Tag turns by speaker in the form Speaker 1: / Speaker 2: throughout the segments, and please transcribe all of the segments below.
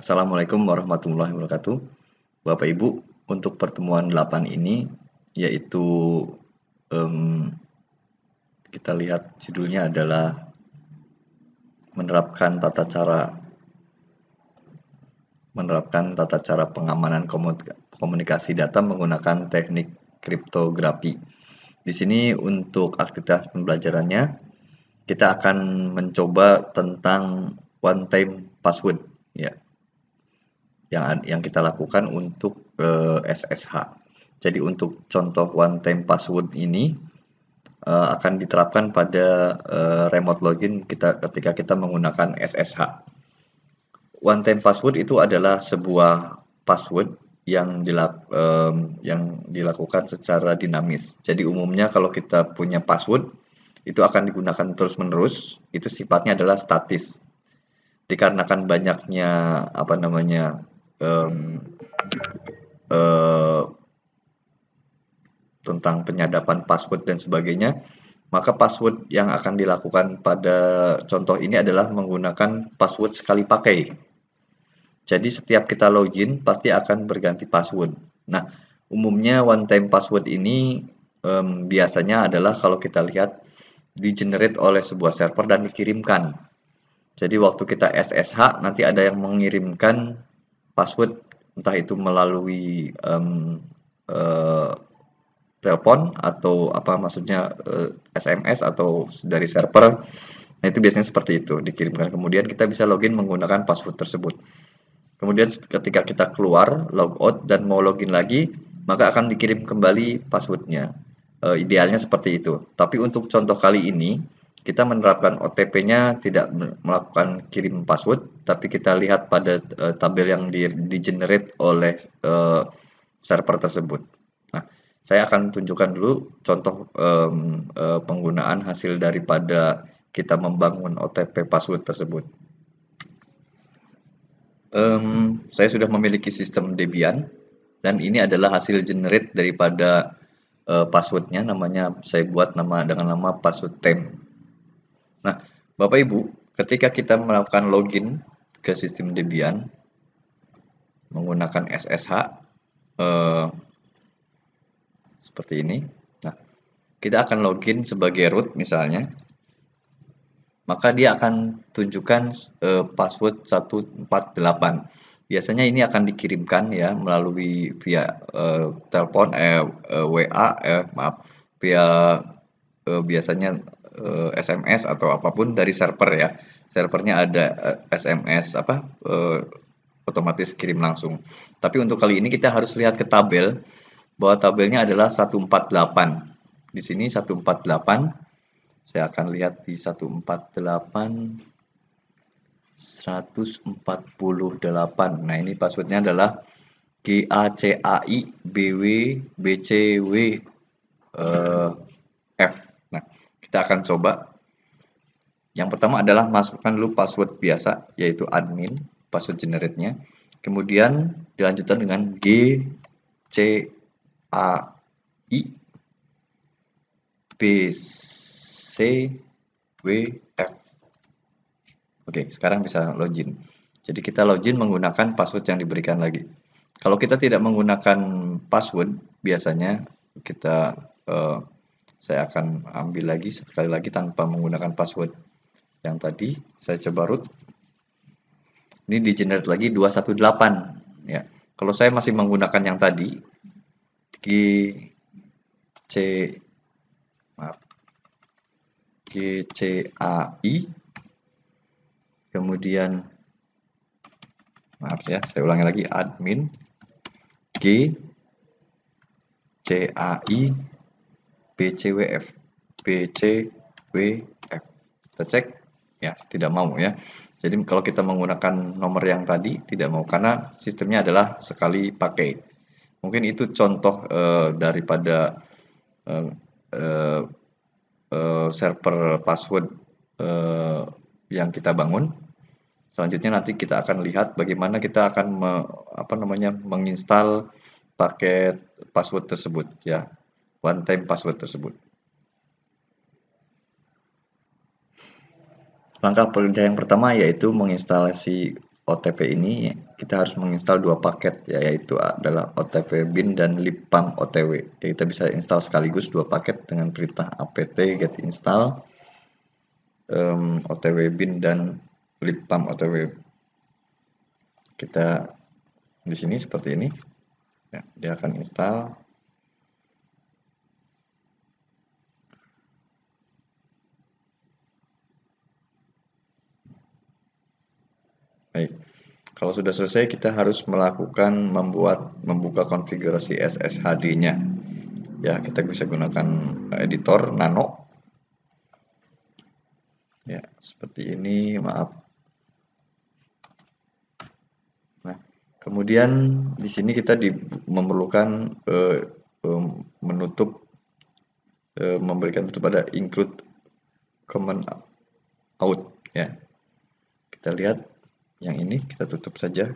Speaker 1: Assalamualaikum warahmatullahi wabarakatuh. Bapak Ibu, untuk pertemuan 8 ini yaitu em, kita lihat judulnya adalah menerapkan tata cara pengamanan komunikasi data menggunakan teknik kriptografi. Di sini untuk aktivitas pembelajarannya kita akan mencoba tentang one time password ya. Yang kita lakukan untuk SSH. Jadi untuk contoh one time password ini akan diterapkan pada remote login kita ketika kita menggunakan SSH. One time password itu adalah sebuah password yang dilakukan secara dinamis. Jadi umumnya kalau kita punya password itu akan digunakan terus-menerus, itu sifatnya adalah statis. Dikarenakan banyaknya eh, tentang penyadapan password dan sebagainya, maka password yang akan dilakukan pada contoh ini adalah menggunakan password sekali pakai. Jadi setiap kita login pasti akan berganti password. Nah, umumnya one time password ini biasanya adalah kalau kita lihat di-generate oleh sebuah server dan dikirimkan. Jadi waktu kita SSH nanti ada yang mengirimkan password entah itu melalui telepon atau SMS atau dari server. Nah, itu biasanya seperti itu dikirimkan. Kemudian kita bisa login menggunakan password tersebut. Kemudian ketika kita keluar, logout dan mau login lagi, maka akan dikirim kembali passwordnya. Idealnya seperti itu. Tapi untuk contoh kali ini, kita menerapkan OTP-nya tidak melakukan kirim password, tapi kita lihat pada tabel yang di-generate oleh server tersebut. Nah, saya akan tunjukkan dulu contoh penggunaan hasil daripada kita membangun OTP password tersebut. Saya sudah memiliki sistem Debian dan ini adalah hasil generate daripada passwordnya. Namanya saya buat dengan nama password temp. Nah, Bapak Ibu, ketika kita melakukan login ke sistem Debian menggunakan SSH seperti ini. Nah, kita akan login sebagai root misalnya. Maka dia akan tunjukkan password 148. Biasanya ini akan dikirimkan ya melalui via telepon, WA, via biasanya SMS atau apapun dari server ya. Servernya ada SMS otomatis kirim langsung. Tapi untuk kali ini kita harus lihat ke tabel bahwa tabelnya adalah 148. Di sini 148. Saya akan lihat di 148 148. Nah, ini passwordnya adalah GACAI BW BCW F. Nah, kita akan coba. Yang pertama adalah masukkan dulu password biasa, yaitu admin, password generate-nya. Kemudian dilanjutkan dengan GCAI BCWF. Oke, sekarang bisa login. Jadi kita login menggunakan password yang diberikan lagi. Kalau kita tidak menggunakan password, biasanya saya akan ambil lagi sekali lagi tanpa menggunakan password yang tadi. Saya coba root. Ini di generate lagi 218 ya. Kalau saya masih menggunakan yang tadi GCAI kemudian saya ulangi lagi admin GCAI BCWF. Kita cek ya, tidak mau ya. Jadi kalau kita menggunakan nomor yang tadi tidak mau karena sistemnya adalah sekali pakai. Mungkin itu contoh daripada server password yang kita bangun. Selanjutnya nanti kita akan lihat bagaimana kita akan menginstal paket password tersebut ya, one time password tersebut. Langkah kerja yang pertama yaitu menginstalasi OTP ini kita harus menginstal dua paket, yaitu adalah OTP bin dan libpam OTW. Jadi kita bisa install sekaligus dua paket dengan perintah apt get install OTW bin dan libpam OTW. Kita di sini seperti ini, ya, dia akan install. Baik. Kalau sudah selesai, kita harus melakukan membuka konfigurasi SSHD-nya. Ya, kita bisa gunakan editor Nano. Ya, seperti ini, maaf. Nah, kemudian di sini kita memerlukan menutup, memberikan tutup pada include command out. Ya, kita lihat yang ini, kita tutup saja.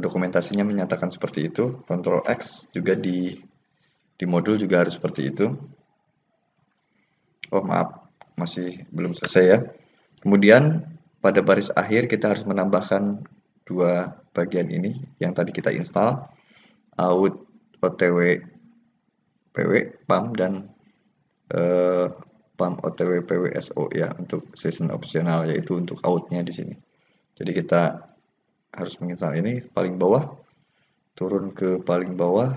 Speaker 1: Dokumentasinya menyatakan seperti itu. Ctrl X juga di modul juga harus seperti itu. Oh maaf, masih belum selesai ya. Kemudian pada baris akhir kita harus menambahkan dua bagian ini yang tadi kita install, out otw pw pam dan pam otw pwso ya, untuk session optional, yaitu untuk outnya di sini. Jadi kita harus menginstal ini paling bawah, turun ke paling bawah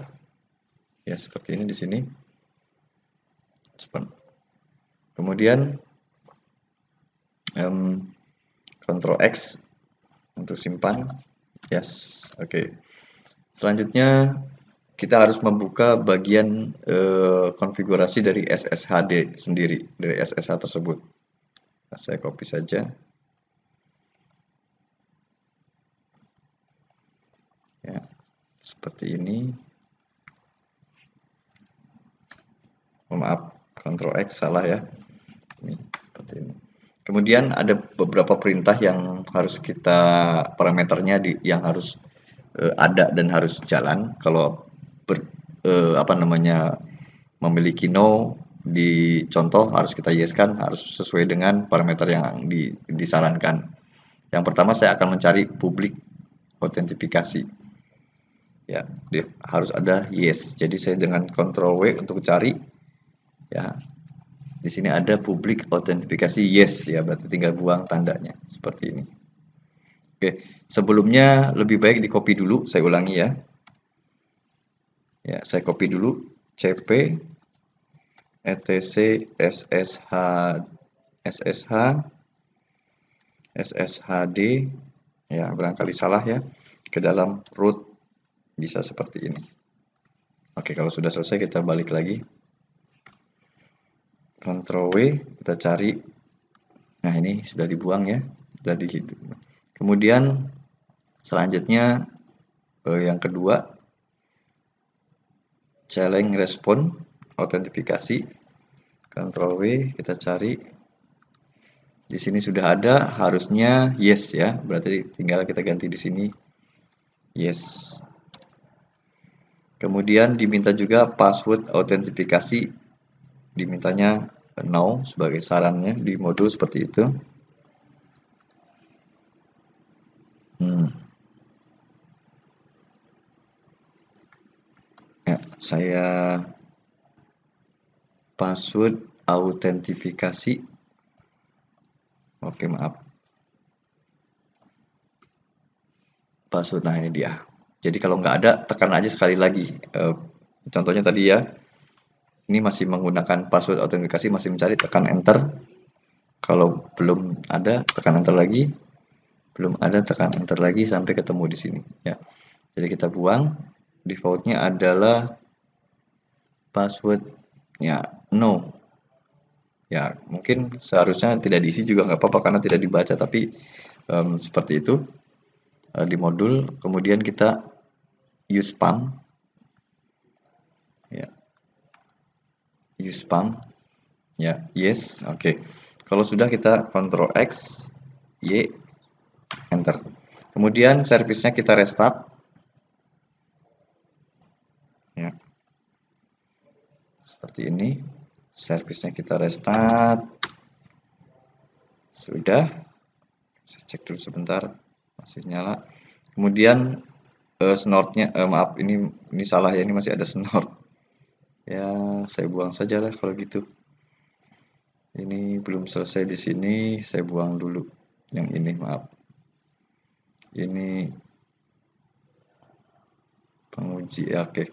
Speaker 1: ya, seperti ini di sini. Kemudian Ctrl X untuk simpan. Yes, oke. Selanjutnya kita harus membuka bagian konfigurasi dari SSHD sendiri, dari SSH tersebut. Nah, saya copy saja. Ya, seperti ini. Oh, maaf, Ctrl X salah ya. Ini, seperti ini. Kemudian ada beberapa perintah yang harus kita, parameternya yang harus ada dan harus jalan. Kalau memiliki no di contoh, harus kita yes-kan, harus sesuai dengan parameter yang disarankan. Yang pertama saya akan mencari publik autentifikasi. Ya, harus ada yes. Jadi saya dengan Ctrl W untuk cari. Ya, di sini ada publik autentifikasi yes ya, berarti tinggal buang tandanya seperti ini. Oke, sebelumnya lebih baik di copy dulu, saya ulangi ya. Ya, saya copy dulu cp etc ssh sshd ya, barangkali salah ya, ke dalam root, bisa seperti ini. Oke, kalau sudah selesai kita balik lagi, Ctrl W, kita cari. Nah, ini sudah dibuang ya, sudah dihidup. Kemudian selanjutnya yang kedua, challenge respon autentifikasi. Ctrl W, kita cari. Di sini sudah ada, harusnya yes ya, berarti tinggal kita ganti di sini yes. Kemudian diminta juga password autentifikasi, dimintanya no sebagai sarannya di modul seperti itu. Ya, saya password autentifikasi. Oke, maaf. Password, nah ini dia. Jadi kalau nggak ada, tekan aja sekali lagi. Contohnya tadi ya, ini masih menggunakan password autentikasi, masih mencari, tekan enter. Kalau belum ada, tekan enter lagi. Belum ada, tekan enter lagi sampai ketemu di sini. Ya. Jadi kita buang. Defaultnya adalah passwordnya no. Ya, mungkin seharusnya tidak diisi juga nggak apa-apa karena tidak dibaca, tapi seperti itu di modul. Kemudian kita use pam. Ya. Use pam. Ya, yes, oke. Kalau sudah, kita Ctrl X, Y, enter. Kemudian servisnya kita restart. Ya. Seperti ini. Servisnya kita restart. Sudah. Saya cek dulu sebentar. masih nyala. Kemudian snort-nya, maaf ini salah ya, ini masih ada snort. Ya, saya buang saja lah kalau gitu. Ini belum selesai di sini, saya buang dulu. Yang ini, maaf. Ini penguji, ya, oke.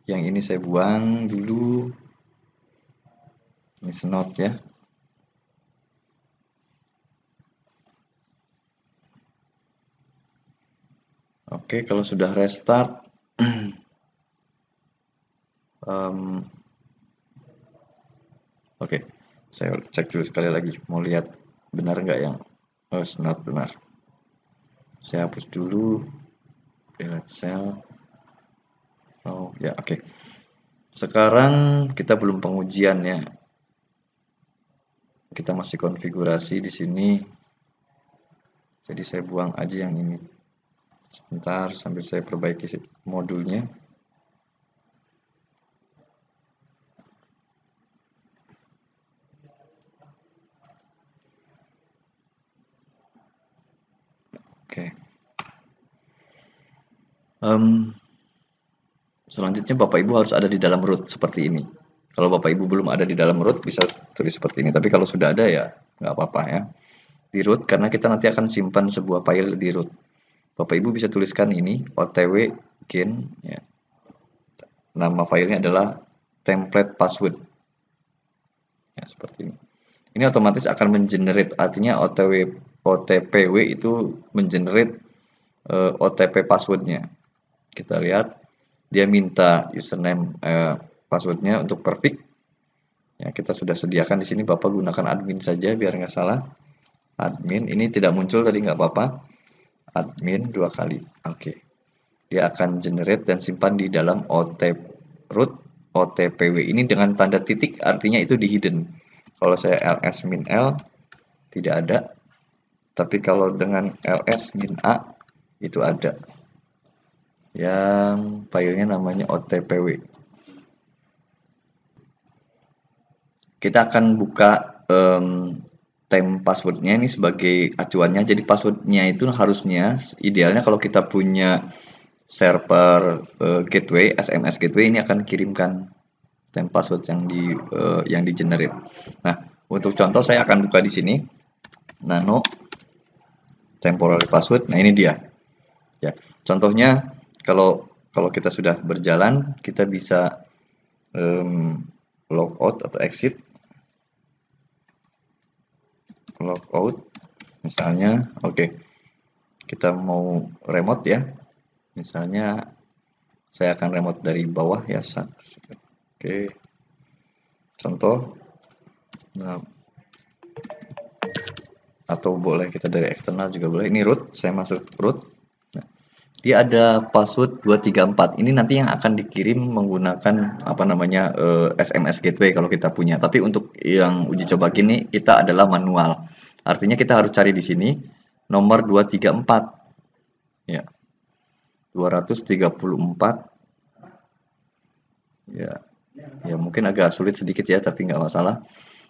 Speaker 1: Yang ini saya buang dulu. Ini snort ya. Oke, kalau sudah restart, oke, saya cek dulu sekali lagi, mau lihat benar nggak yang snort benar. Saya hapus dulu, delete cell. Oh ya, oke. Sekarang kita belum pengujian ya. Kita masih konfigurasi di sini. Jadi saya buang aja yang ini. Sebentar sambil saya perbaiki modulnya. Oke. Selanjutnya Bapak Ibu harus ada di dalam root seperti ini. Kalau Bapak Ibu belum ada di dalam root bisa tulis seperti ini. Tapi kalau sudah ada ya nggak apa-apa ya. Di root karena kita nanti akan simpan sebuah file di root. Bapak Ibu bisa tuliskan ini otw gain ya. Nama filenya adalah template password. Ya, seperti ini. Ini otomatis akan mengenerate, artinya OTPW itu mengenerate OTP passwordnya. Kita lihat dia minta username passwordnya untuk perfect. Ya, kita sudah sediakan di sini. Bapak gunakan admin saja biar nggak salah. Admin ini tidak muncul tadi nggak apa-apa. Admin 2 kali. Oke. Dia akan generate dan simpan di dalam root OTPW ini dengan tanda titik, artinya itu di hidden. Kalau saya ls-l tidak ada, tapi kalau dengan ls-a itu ada. Yang filenya namanya OTPW. Kita akan buka time passwordnya ini sebagai acuannya. Jadi passwordnya itu harusnya idealnya kalau kita punya server gateway, SMS gateway ini akan kirimkan time password yang di generate. Nah, untuk contoh saya akan buka di sini nano temporary password. Nah, ini dia. Ya, contohnya kalau kita sudah berjalan, kita bisa logout atau exit. Logout misalnya, oke. Kita mau remote ya. Misalnya saya akan remote dari bawah ya. Oke. Contoh. Nah, atau boleh kita dari eksternal juga boleh. Ini root, saya masuk root. Nah, dia ada password 234. Ini nanti yang akan dikirim menggunakan apa namanya SMS gateway kalau kita punya. Tapi untuk yang uji coba gini kita adalah manual. Artinya kita harus cari di sini nomor 234. Ya. 234. Ya. Ya mungkin agak sulit sedikit ya, tapi nggak masalah.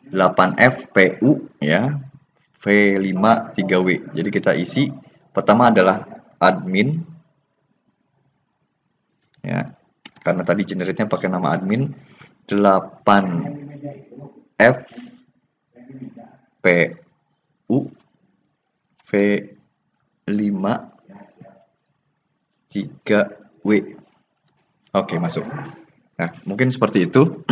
Speaker 1: 8FPU ya. V5 3W. Jadi kita isi pertama adalah admin ya. Karena tadi generate-nya pakai nama admin 8FPU V5 3W. Oke, masuk. Nah, mungkin seperti itu.